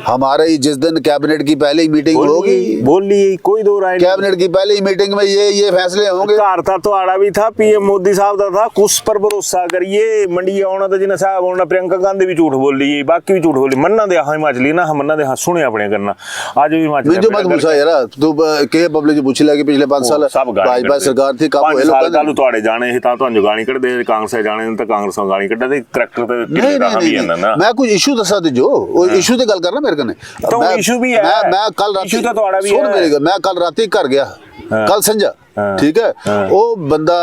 हमारे जिस दिन कैबिनेट की पहली मीटिंग होगी, बोली कोई दो राय कैबिनेट की पहली मीटिंग में ये फैसले होंगे। घर था तो आड़ा भी था, पीएम मोदी साहब का था, कुछ पर भरोसा करिए मंडी आना तो जिन्हें साहब आना। प्रियंका गांधी भी झूठ बोल ली, बाकी भी झूठ बोली। मन्ना दे हाँ हिमाचली ना, हम मन्ना दे हाँ सुने अपने करना। आज भी हिमाचल जो मत पूछा यार तू के पब्लिक पूछ लिया कि पिछले 5 साल भाजपा सरकार थी, कब होए लोग कालू तोड़े जाने ही था तो अंजो गाली कट दे, कांग्रेस जाने तो कांग्रेस गाली कट दे। करैक्टर ते नहीं मैं कुछ इशू दसा दे जो इशू ते गल करना मेरे कने तो इशू भी है। मैं कल राती तो तोड़ा भी सुन मेरी मैं कल राती घर गया, कल संजा ठीक है वो बंदा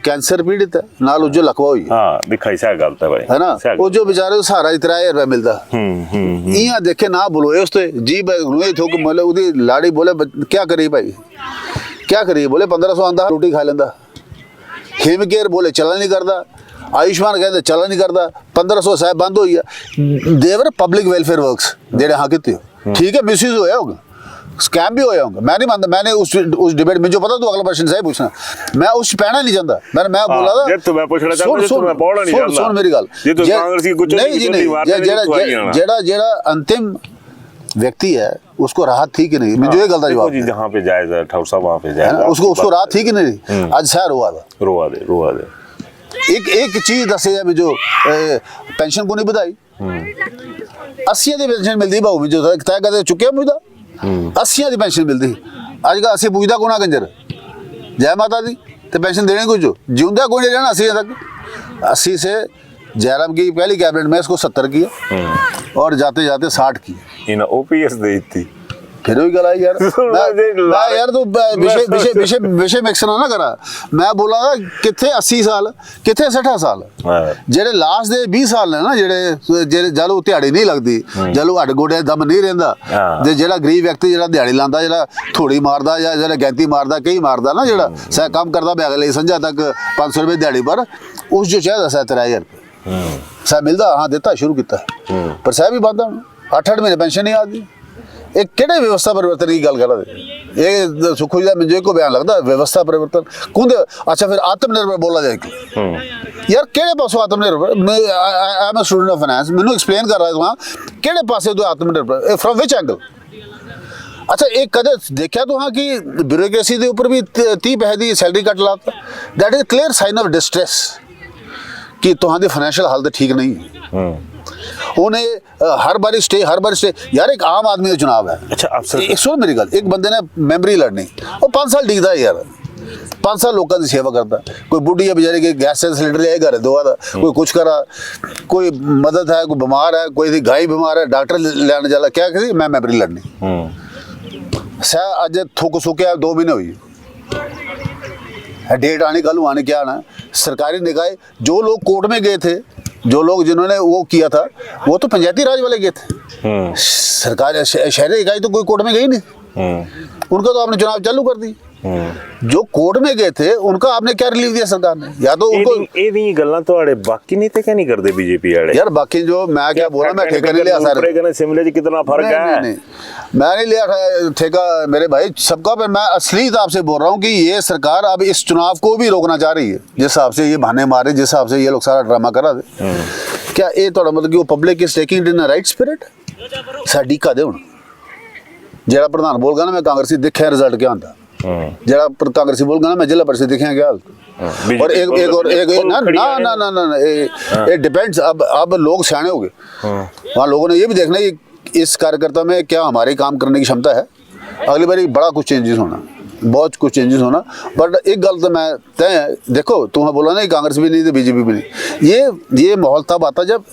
कैंसर पीड़ित है, नाल जो लकवा हुई हां दिखाई सा गलत है भाई, है ना। वो जो बेचारे को सहारा 3000 रुपया मिलता इया देखे ना बोलोए उसते जी भाई थोक मतलब उदी लाड़ी बोले क्या करी भाई क्या करी, बोले 1500 आंदा रोटी खा लेंदा। हिम केयर बोले चला नहीं करता, आयुष्मान कहते चला नहीं करता, 1500 साहब बंद हो गया। देवर पब्लिक वेलफेयर वर्क्स जेड़े हाँ कितने हो ठीक है, मिसयूज होया होगा, स्कैम भी होया होगा, मैं नहीं मानता। मैंने उस डिबेट में जो पता तो अगला क्वेश्चन सही पूछना, मैं उस पैना नहीं जानता। मैं बोला था तो मैं पूछना चाहता हूं, मैं पढ़ना नहीं जानता। सुन मेरी गल, ये तो कांग्रेस की कुछ नहीं जी नहीं, जेड़ा अंतिम व्यक्ति है उसको राहत थी कि नहीं, मैं जो ये गलत जवाब जहां पे जायजा ठाकुर साहब वहां पे जायजा उसको राहत थी कि नहीं। आज शायद रोवा दे एक चीज दसे है जो पेंशन को नहीं बधाई 80 दी पेंशन मिलती भाऊ जो तय कदे चुके मुझदा 80 दी पेंशन मिलती। अज का 80 पूछदा कोना कंजर जय माता दी ते पेंशन देने को जो जिंदा कोई नहीं रहना 80 तक। 80 से जयराम की पहली कैबिनेट में इसको 70 किया और जाते जाते 60 किया। इन ओपीएस दी थी फिर भी गला यार मैं यार तू विषय मिक्स ना करा। मैं बोला किथे 80 साल किथे 60 साल जेड़े लास्ट दे 20 साल ने ना जेड़े जलो दिहाड़ी नहीं लगती, जलो हड्ड गोडे दम नहीं रहिंदा, जे जेड़ा गरीब व्यक्ति जेड़ा दिहाड़ी लांदा जेड़ा थोड़ी मारदा या जेड़ा गैंती मारदा कई मारदा ना जेड़ा सह काम करदा पे अगले संझा तक 500 रुपए दिहाड़ी पर उस जो चाहदा 3000 रुपए सह मिलदा। हाँ देता शुरू किया पर सह भी बंद 8-8 महीने पेंशन नहीं आती। एक केड़े व्यवस्था परिवर्तन की गल कर रहे ये सुखू जी का मुझे को बयान लगता व्यवस्था परिवर्तन कौन। अच्छा फिर आत्मनिर्भर बोला जाए यार केड़े पासों आत्मनिर्भर, I am a student of finance, मैनू एक्सप्लेन कर रहा था केड़े पासे तो आत्मनिर्भर फ्रॉम विच एंगल। अच्छा एक कदे देखा तो हाँ कि ब्यूरोक्रेसी के ऊपर भी 30 पैसे की सैलरी कट लाता, that is clear sign of distress कि तुहां दी फाइनेंशियल हालत ठीक नहीं है। उन्हें हर बार स्टे यार एक आम आदमी का चुनाव है। अच्छा अफसर सुन मेरी गल, एक बंदे ने मेमोरी लड़नी वो 5 साल डिगदा है यार, 5 साल लोगों की सेवा करता। कोई बुढ़ी है बेचारी के गैस सिलेंडर ले घर दुआ दा, कोई कुछ करा, कोई मदद है, कोई बीमार है, कोई गाय बीमार है, डॉक्टर लैने जाला क्या किसी मैं मेमोरी लड़नी सह अज थुक सुक्या 2 महीने हुई डेट आनी कल आने क्या आना। सरकारी निकाय जो लोग कोर्ट में गए थे, जो लोग जिन्होंने वो किया था वो तो पंचायती राज वाले गए थे, सरकार शहरी इकाई तो कोई कोर्ट में गई नहीं, उनका तो आपने चुनाव चालू कर दी। जो कोर्ट में गए थे उनका आपने क्या रिलीफ दिया सरकार ने, या तो उनको ये गल्लां तोड़े बाकी नहीं थे क्या नहीं करते बीजेपी वाले यार। बाकी जो मैं क्या बोला मैं ठेका नहीं लिया सारे शिमले च कितना फर्क है। नहीं, मैं नहीं लिया ठेका मेरे भाई सबका, पर मैं असली हिसाब से बोल रहा हूँ कि ये सरकार अब इस चुनाव को भी रोकना चाह रही है। जिस हिसाब से ये बहाने मारे, जिस हिसाब से ये लोग सारा ड्रामा करा दे, क्या ये थोड़ा मतलब कि वो public is taking it in right spirit साडी कदे हुण जेड़ा प्रधान बोलगा ना मैं कांग्रेसी देखिया रिजल्ट क्या होंदा, जेड़ा कांग्रेसी बोलगा ना मैं जिला परिषद देखिया क्या हालत। और एक ना ना ना ना ना ये डिपेंड्स। अब लोग सियाने हो गए, वहाँ लोगों ने ये भी देखना कि इस कार्यकर्ता में क्या हमारे काम करने की क्षमता है। अगली बार बड़ा कुछ चेंजेस होना। बहुत कुछ चेंजेस होना। बट एक गल तो मैं तय देखो, तुम्हें बोला ना कांग्रेस भी नहीं तो बीजेपी भी नहीं, ये माहौल तब आता जब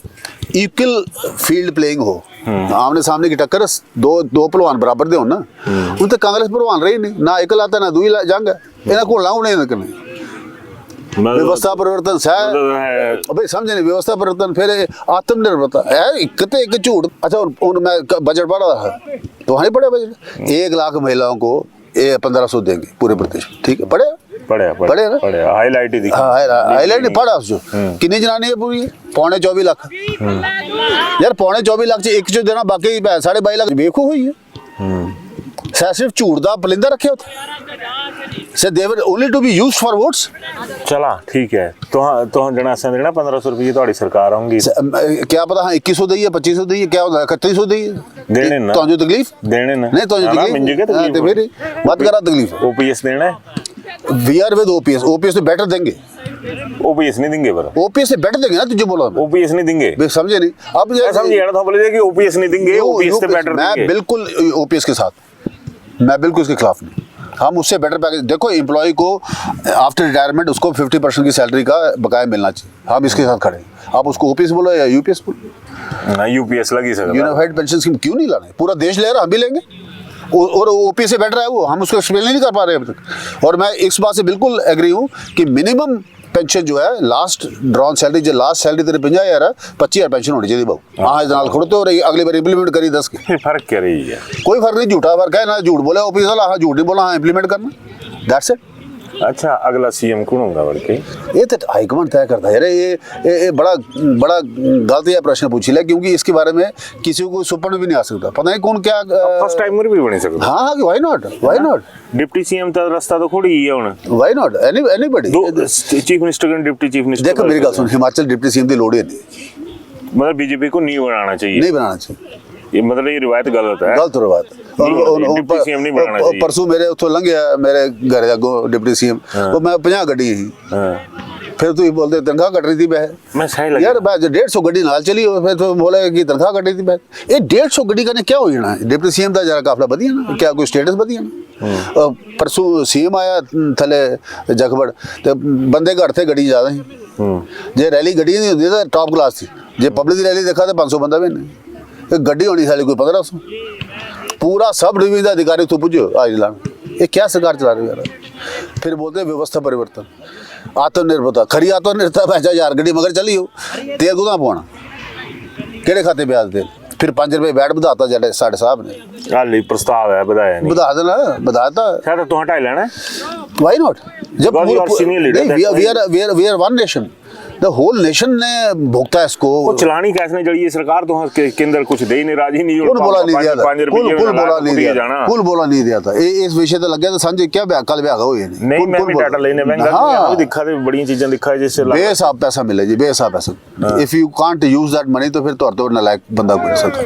इक्वल फील्ड प्लेइंग हो, आमने सामने की टक्कर दो भलवान बराबर दे हो ना। उन तो कांग्रेस भलवान रही नहीं ना, एक लाता ना दूई जंग इन्हें को लाऊ नहीं करनी। व्यवस्था परिवर्तन है भाई, समझे नहीं, व्यवस्था परिवर्तन फिर आत्मनिर्भरता है, एक झूठ। अच्छा मैं बजट पढ़ रहा था तो वहाँ पढ़े बजट 1 लाख महिलाओं को 1500 देंगे पूरे प्रदेश, ठीक है, पढ़े ना, हाईलाइट ही दिखा, हाईलाइट नहीं पढ़ा जो कितनी जनानी है पूरी 24.25 लाख यार, 24.25 लाख एक जो देना, बाकी 22.5 लाख बेवकूफ हुई है। सिर्फ झूठ का पलिंदा रखे होते से they were only to be used for votes. चला ठीक है, तो जनासा देना 1500 रुपये थोड़ी सरकार आऊंगी, क्या पता हाँ 2100 दी है, 2500 दी है, क्या होता है 3100 दी है, देने ना तो जो तकलीफ देने ना नहीं, तो जो तकलीफ मेरी बात करा तकलीफ ओपीएस देना है, वी आर विद ओपीएस से बेटर देंगे, ओपीएस नहीं देंगे, पर ओपीएस से बेटर देंगे ना, तुझे बोला ओपीएस नहीं देंगे, समझे नहीं अब समझिए ना, तो बोले कि ओपीएस नहीं देंगे, ओपीएस से बेटर देंगे। मैं बिल्कुल ओपीएस के साथ, मैं बिल्कुल इसके खिलाफ नहीं, हम उससे बेटर पैकेज देखो, एम्प्लॉय को आफ्टर रिटायरमेंट उसको 50% की सैलरी का बकाया मिलना चाहिए, हम इसके साथ खड़े हैं। आप उसको ओपीएस बोलो या यूपीएस बोलो, यूपीएस लगी सकता, यूनिफाइड पेंशन स्कीम क्यों नहीं लाने, पूरा देश ले रहा, हम भी लेंगे, और ओपीएस से बेटर है वो, हम उसको एक्सप्लेन नहीं कर पा रहे अभी तक। और मैं इस बात से बिल्कुल एग्री हूँ कि मिनिमम पेंशन जो है, लास्ट ड्रॉन सैलरी जो लास्ट सैलरी तेरे 50,000 है, 25,000 पेंशन होनी चाहिए बाबू। हाँ नाल खड़ते हो रही, अगली बार इंप्लीमेंट करी 10 की, फर्क क्या रही है, कोई फर्क नहीं, झूठा फर्क है ना, झूठ बोले ऑफिस वाला, हाँ झूठ नहीं बोला, हाँ इंप्लीमेंट करना, दैट्स इट। अच्छा अगला सीएम कौन होगा बल्कि ये तो हाईकमान तय करता है यार, ये बड़ा गलत ये प्रश्न पूछी ले, क्योंकि इसके बारे में किसी को सुपन भी नहीं आ सकता, पता नहीं कौन क्या फर्स्ट टाइमर भी बनी सकता। हाँ व्हाई नॉट डिप्टी सीएम का रास्ता तो खोड़ी ही है हुन, why not anybody, chief minister का डिप्टी चीफ मिनिस्टर। देखो मेरी गल सुन, हिमाचल डिप्टी सीएम की लोड़ ही नहीं, मतलब बीजेपी को नहीं बनाना चाहिए, नहीं बनाना चाहिए, ये मतलब ये रिवायत गलत है, गलत रिवायत। डिप्टी सीएम नहीं बनाना चाहिए। परसों मेरे उतो लंघिया मेरे घर अगो डिप्टी सीएम, वो मैं 50 गड्डी ही, फिर तू बोलते तनख्वाह कट रही थी मैं सही लगा यार, 150 गड्डी नाल चली हो, फिर तो बोले कि तनख्वाह कट रही थी मैं, ये 150 गड्डी का क्या हो जाना है, डिप्टी सीएम का जरा काफला बढ़िया ना, क्या कोई स्टेटस बढ़िया ना। परसों सीएम आया थले जखबड़, तो बंदे घट थे, गड्डी ज्यादा ही, जे रैली गड्डी नहीं होती तो टॉप क्लास थी, जे पब्लिक रैली देखा तो 500 बंदा भी नहीं, गड्डी होनी साली कोई 1500, पूरा सब डिवीजन का अधिकारी तो पूछो आज लाना, ये क्या सरकार चला रही है यार। फिर बोलते हैं व्यवस्था परिवर्तन, आत्मनिर्भरता, खरी आत्मनिर्भरता पैसा यार, गड्डी मगर चली हो, तेल को ना पवाना, केड़े खाते ब्याज तेल, फिर 5 रुपए बैठ बधाता जड़े साढ़े साहब ने, हाली प्रस्ताव है बताया नहीं, बधा देना, बधाता शायद तो हटा लेना है, व्हाई नॉट, जब we are one nation, the whole nation ने भुगता है इसको, वो चलानी कैसे जड़ी है सरकार, तो केंद्र कुछ दे ही नहीं, राजी नहीं, कुल बोला नहीं दिया था, कुल बोला नहीं दिया था, इस विषय तो लग गया तो सांझे क्या ब्याह कल ब्याह हो नहीं, मैं भी डाटा लेने बैंक हां दिखा दे, बड़ी चीजें दिखा है, जिससे बेहिसाब पैसा मिले जी, बेहिसाब पैसा, if you can't use that money तो फिर तो नालायक बंदा कोई सकता।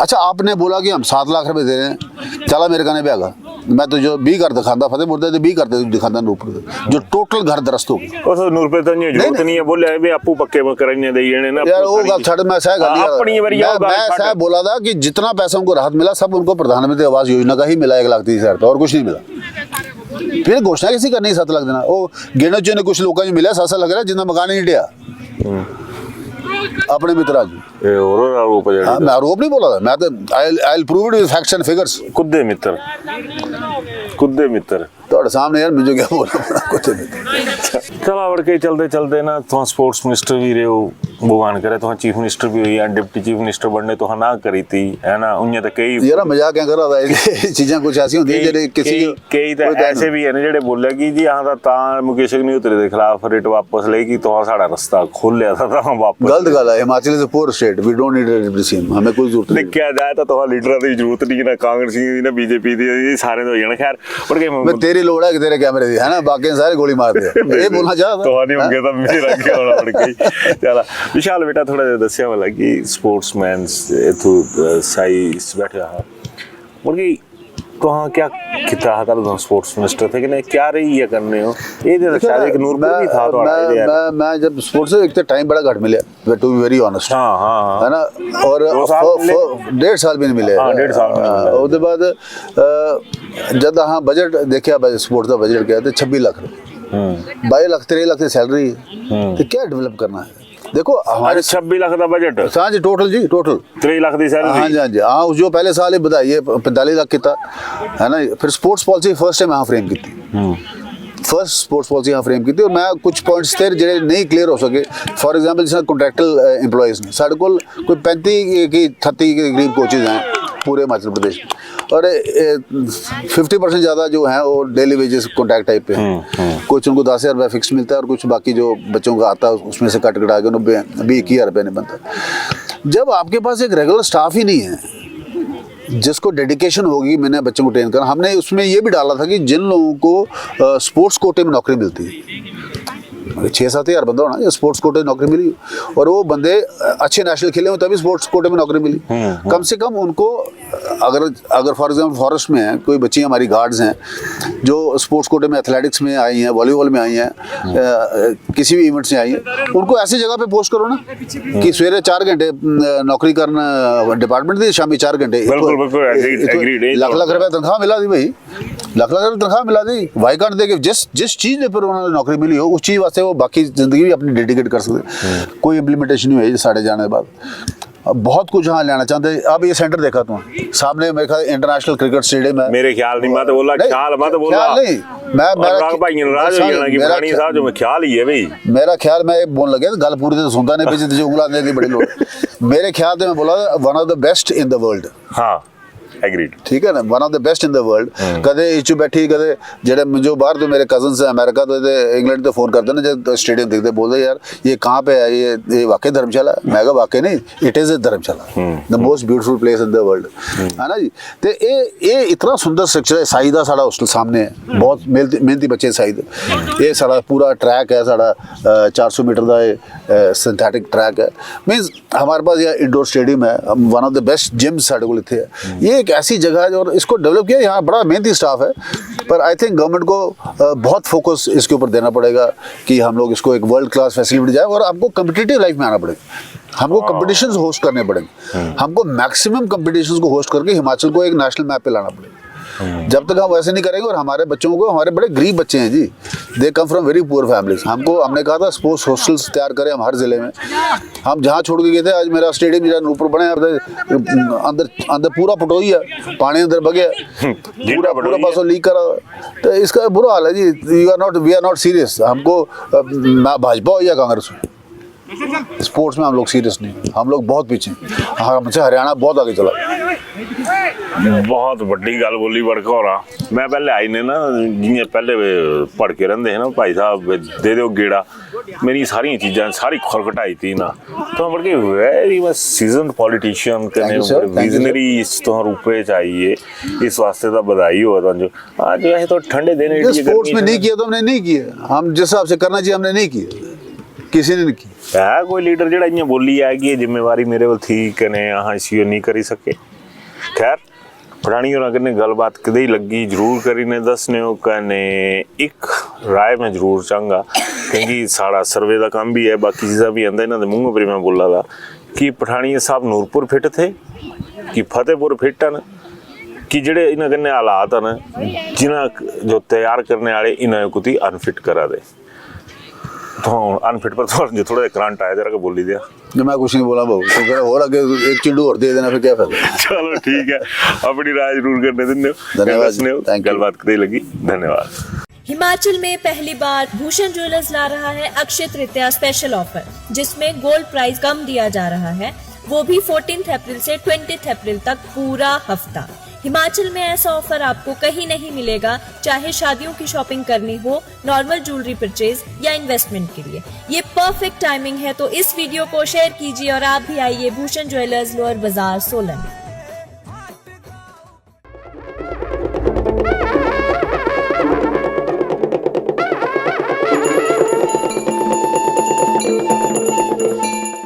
अच्छा आपने बोला कि हम 7 लाख रुपए दे रहे हैं, चला मेरे कहने ब्याह मैं तो जो 20 घर दिखाता फतेहपुर दे 20 घर दिखाता नूरपुर जो टोटल घर दरस्त हो गए, उस नूरपुर तो नहीं जरूरत नहीं है, बोले भी आपू पक्के कराने दे देने ना यार, वो गल छड़, मैं सह बोला था कि जितना पैसा उनको राहत मिला सब उनको प्रधानमंत्री आवास योजना का ही मिला, 1,30,000 का, और कुछ नहीं मिला। फिर घोषणा किसी करनी 7 लाख देना, वो गिनो चुने कुछ लोगों को मिला, ऐसा लग रहा है जिन्हें मकान ही नहीं दिया अपने मित्र आज, और आरोप है, मैं आरोप नहीं बोला था, मैं तो I will prove it with facts and figures, खुद मित्र ਤੁਹਾਡੇ सामने यार मुझे क्या बोलना कुछ चला बढ़ के चलते ना, तो स्पोर्ट्स मिनिस्टर भी रहे हो, भगवान करे तो चीफ मिनिस्टर भी हुई, डिप्टी चीफ मिनिस्टर बनने तो ना करी थी है ना, उन्हें तो कई यार मजाक क्या कर रहा था, चीजें कुछ ऐसी होती है जेडे किसी कई तो ऐसे भी है ना जेडे बोले कि जी हां ता मुकेश अग्निहोत्री दे खिलाफ रिट वापस लेगी तो साडा रास्ता खोल लिया था वापस, गलत गल है, Himachal is a poor state, we don't need a deputy CM, हमें कोई जरूरत नहीं, क्या जाए तो लीडर की जरूरत नहीं, ना कांग्रेस की ना बीजेपी दी, सारे तो जाने खैर पर के तेरी लोड़ है कि तेरे कैमरे दी है ना, बाकी सारे गोली मारते हैं, ये बोलना चाहता तो नहीं होंगे तो मेरा क्या होना पड़ गई। चला विशाल बेटा थोड़ा दसिया वाला कि स्पोर्ट्समैन इथों साई बैठे हा मुर्गी तुहां क्या किता है कल स्पोर्ट्स मिनिस्टर थे कि नहीं क्या रही है करने हो ये दे शायद एक नूरपुर भी था तो मैं जब स्पोर्ट्स से एक तो टाइम बड़ा घट मिले टू बी वेरी ऑनेस्ट हाँ है ना और 1.5 साल भी नहीं मिले हाँ 1.5 साल उसके बाद जब हाँ बजट देखा स्पोर्ट्स का बजट क्या 26 लाख 22 लाख 23 लाख की सैलरी है तो क्या डेवलप करना है देखो हमारे 26 लाख का बजट हाँ जी टोटल 23 लाख की सैलरी हाँ जी हाँ जो पहले साल ही बताइए 45 लाख की था है ना फिर स्पोर्ट्स पॉलिसी फर्स्ट टाइम यहाँ फ्रेम की थी फर्स्ट स्पोर्ट्स पॉलिसी यहाँ फ्रेम की थी और मैं कुछ पॉइंट्स थे जो नहीं क्लियर हो सके फॉर एग्जांपल जिस कॉन्ट्रैक्टल एम्प्लॉयज़ ने साढ़े को कोई 35 की 30 के करीब कोचेज हैं पूरे हिमाचल प्रदेश में और 50% ज़्यादा जो हैं वो डेली वेजेस कॉन्ट्रैक्ट टाइप पे हैं कुछ उनको 10,000 रुपये फिक्स मिलता है और कुछ बाकी जो बच्चों का आता है उसमें से कट कटा के उन्हें 21,000 रुपये नहीं बनता जब आपके पास एक रेगुलर स्टाफ ही नहीं है जिसको डेडिकेशन होगी मैंने बच्चों को ट्रेन करना हमने उसमें ये भी डाला था कि जिन लोगों को स्पोर्ट्स कोटे में नौकरी मिलती है 6-7 हज़ार बंदा होना या स्पोर्ट्स कोटे में नौकरी मिली और वो बंदे अच्छे नेशनल खेले हो तभी स्पोर्ट्स कोटे में नौकरी मिली कम से कम उनको अगर फॉर एग्जांपल फॉरेस्ट में है कोई बच्ची हमारी गार्ड्स हैं जो स्पोर्ट्स कोटे में एथलेटिक्स में आई हैं वॉलीबॉल में आई हैं किसी भी इवेंट से आई हैं उनको ऐसी जगह पे पोस्ट करो ना कि सवेरे 4 घंटे नौकरी करना डिपार्टमेंट दी शामी 4 घंटे लाख लाख रुपये तनख्वाह मिला दी भाई लाख लाख रुपये तनख्वाह मिला दी वाई कांट दे के जिस चीज़ पर उन्होंने नौकरी मिली हो उस चीज़ वास्ते वो बाकी ज़िंदगी भी अपनी डेडिकेट कर सकते कोई इम्प्लीमेंटेशन नहीं हुई साढ़े जाने के बाद अब बहुत कुछ हाँ लेना चाहते अब ये सेंटर देखा तुम सामने मेरे ख्याल इंटरनेशनल क्रिकेट स्टेडियम है मेरे ख्याल नहीं मैं तो बोला ख्याल मैं तो बोला नहीं मेरा ख्याल मैं बोलने लगे गल पूरी तो सुनता नहीं पीछे उंगला दे दी बड़ी लोग मेरे ख्याल से मैं बोला one of the best in the world हाँ एग्रीड ठीक है ना one of the best in the world कदे इचू बैठी कदे जेडे जो बाहर तो मेरे कजन्स हैं अमेरिका तो इंग्लैंड तो फोन करते ना जब स्टेडियम देखते बोलते यार ये कहाँ पे है ये वाकई धर्मशाला मैं कहा वाकई नहीं it is a Dharamshala the most beautiful place in the world है ना जी तो ये इतना सुंदर स्ट्रक्चर है साई दा साड़ा हॉस्टल सामने है बहुत मेहनती बच्चे साई ये साड़ा पूरा ट्रैक है साड़ा 400 मीटर का सिंथेटिक ट्रैक है मीन्स हमारे पास यह इंडोर स्टेडियम है one of the best gyms साढ़े को इतने है ये एक ऐसी जगह है और इसको डेवलप किया यहाँ बड़ा मेहनती स्टाफ है पर आई थिंक गवर्नमेंट को बहुत फोकस इसके ऊपर देना पड़ेगा कि हम लोग इसको एक वर्ल्ड क्लास फैसिलिटी जाए और आपको कम्पिटिटिव लाइफ में आना पड़ेगा हमको कंपटीशंस होस्ट करने पड़ेंगे हमको मैक्सिमम कंपटीशंस को होस्ट करके हिमाचल को एक नेशनल मैप पे लाना पड़ेगा जब तक हम वैसे नहीं करेंगे और हमारे बच्चों को हमारे बड़े गरीब बच्चे हैं जी they come from very poor families हमने कहा था स्पोर्ट्स हॉस्टल्स तैयार करें हम हर जिले में हम जहाँ छोड़ के गए थे आज मेरा स्टेडियम जहाँ नूरपुर बने अंदर पूरा पटोई है पानी अंदर बगे पूरा पासों लीक करा तो इसका बुरा हाल है जी वी आर नॉट सीरियस हमको भाजपा हो या कांग्रेस हो स्पोर्ट्स में हम लोग सीरियस नहीं हम लोग बहुत पीछे हमसे हरियाणा बहुत आगे चला बहुत बड़ी गल बोली बड़का हो रहा मैं पहले आई ने ना जियां पहले पढ़ के रहंदे हैं ना भाई साहब दे दो गेड़ा मेरी सारी चीज़ां सारी खुरकटाई थी ना तो बढ़ के वेरी मच सीजन पॉलिटिशियन कने विजनरी तो रूपे चाहिए इस वास्ते तो बधाई हो तो आज वैसे तो ठंडे दिन स्पोर्ट्स में नहीं किया तो हमने नहीं किया हम जिस हिसाब से करना चाहिए हमने नहीं किया किसी ने नहीं की है कोई लीडर जेड़ा इयां बोली है कि जिम्मेवारी मेरे को थी कने अहां इसी नहीं करी सके खैर पुरानी होना कने गलबात कदे लगी जरूर करी ने दसने हो कने एक राय में जरूर चाहूँगा क्योंकि साड़ा सर्वे का काम भी है बाकी चीज़ा भी आंदा इन्होंने मूँह पर मैं बोला था कि पठानिया साहब नूरपुर फिट थे कि फतेहपुर फिट हैं कि जेड़े इन्हों कने हालात हैं जिन्हें जो तैयार करने वाले इन्हें कुछ अनफिट करा दे तो अनफिट पर जो थोड़ा करंट आया जरा बोली दिया मैं कुछ नहीं बोला बहु तो कह और आगे एक चिंडू और दे देना फिर क्या फायदा चलो ठीक है अपनी राय जरूर करने देने धन्यवाद गलबात कदे लगी धन्यवाद हिमाचल में पहली बार भूषण ज्वेलर्स ला रहा है अक्षय तृतीया स्पेशल ऑफर जिसमें गोल्ड प्राइस कम दिया जा रहा है वो भी 14 अप्रैल से 20 अप्रैल तक पूरा हफ्ता हिमाचल में ऐसा ऑफर आपको कहीं नहीं मिलेगा चाहे शादियों की शॉपिंग करनी हो नॉर्मल ज्वेलरी परचेज या इन्वेस्टमेंट के लिए ये परफेक्ट टाइमिंग है तो इस वीडियो को शेयर कीजिए और आप भी आइए भूषण ज्वेलर्स लोअर बाजार सोलन।